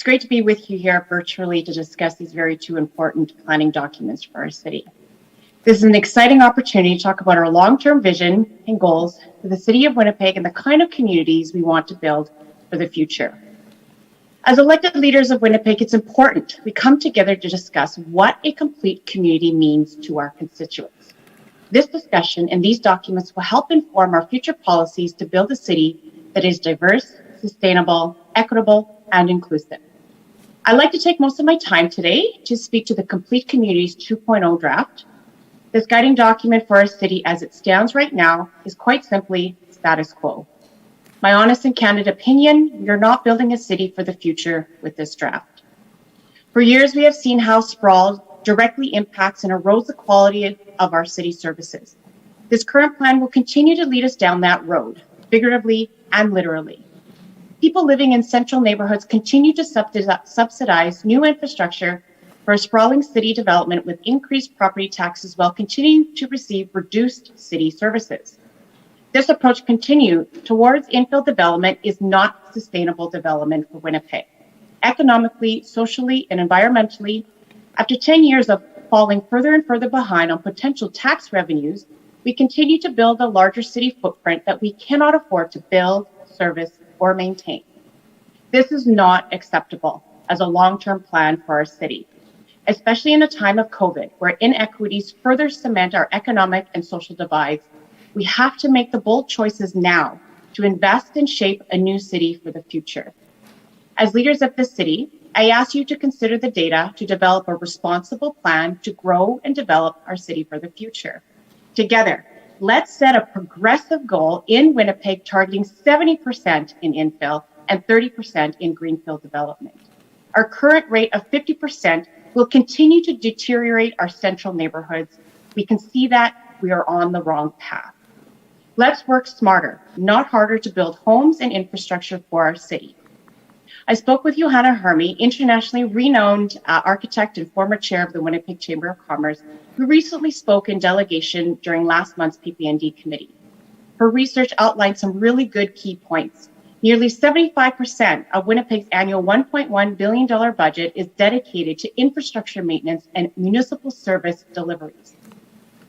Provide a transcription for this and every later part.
It's great to be with you here virtually to discuss these very two important planning documents for our city. This is an exciting opportunity to talk about our long-term vision and goals for the City of Winnipeg and the kind of communities we want to build for the future. As elected leaders of Winnipeg, it's important we come together to discuss what a complete community means to our constituents. This discussion and these documents will help inform our future policies to build a city that is diverse, sustainable, equitable, and inclusive. I'd like to take most of my time today to speak to the Complete Communities 2.0 draft. This guiding document for our city as it stands right now is quite simply status quo. My honest and candid opinion, we are not building a city for the future with this draft. For years, we have seen how sprawl directly impacts and erodes the quality of our city services. This current plan will continue to lead us down that road, figuratively and literally. People living in central neighborhoods continue to subsidize new infrastructure for a sprawling city development with increased property taxes while continuing to receive reduced city services. This approach continued towards infill development is not sustainable development for Winnipeg. Economically, socially, and environmentally, after 10 years of falling further and further behind on potential tax revenues, we continue to build a larger city footprint that we cannot afford to build, service, or maintain. This is not acceptable as a long-term plan for our city, especially in a time of COVID, where inequities further cement our economic and social divides. We have to make the bold choices now to invest and shape a new city for the future. As leaders of this city, I ask you to consider the data to develop a responsible plan to grow and develop our city for the future. Together, let's set a progressive goal in Winnipeg targeting 70% in infill and 30% in greenfield development. Our current rate of 50% will continue to deteriorate our central neighborhoods. We can see that we are on the wrong path. Let's work smarter, not harder, to build homes and infrastructure for our city. I spoke with Johanna Hermy, internationally renowned architect and former chair of the Winnipeg Chamber of Commerce, who recently spoke in delegation during last month's PPND committee. Her research outlined some really good key points. Nearly 75% of Winnipeg's annual $1.1 billion budget is dedicated to infrastructure maintenance and municipal service deliveries.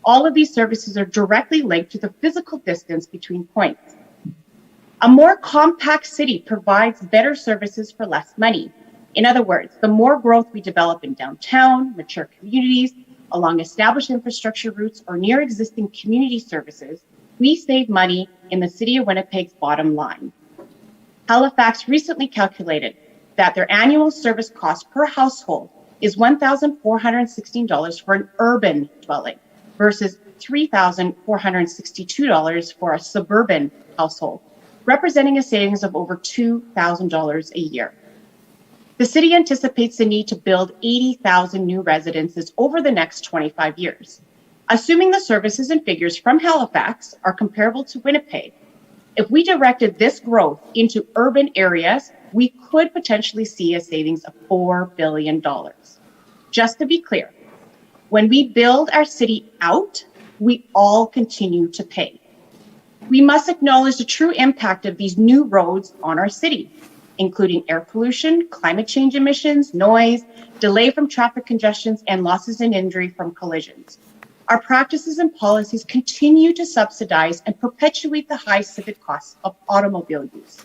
All of these services are directly linked to the physical distance between points. A more compact city provides better services for less money. In other words, the more growth we develop in downtown, mature communities, along established infrastructure routes, or near existing community services, we save money in the City of Winnipeg's bottom line. Halifax recently calculated that their annual service cost per household is $1,416 for an urban dwelling versus $3,462 for a suburban household, representing a savings of over $2,000 a year. The city anticipates the need to build 80,000 new residences over the next 25 years. Assuming the services and figures from Halifax are comparable to Winnipeg, if we directed this growth into urban areas, we could potentially see a savings of $4 billion. Just to be clear, when we build our city out, we all continue to pay. We must acknowledge the true impact of these new roads on our city, including air pollution, climate change emissions, noise, delay from traffic congestions, and losses and injury from collisions. Our practices and policies continue to subsidize and perpetuate the high civic costs of automobile use.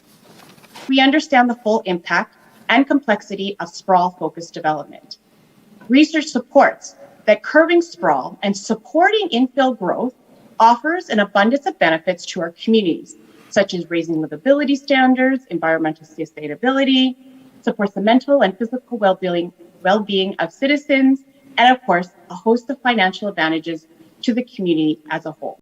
We understand the full impact and complexity of sprawl-focused development. Research supports that curbing sprawl and supporting infill growth offers an abundance of benefits to our communities, such as raising livability standards, environmental sustainability, supports the mental and physical well-being of citizens, and of course, a host of financial advantages to the community as a whole.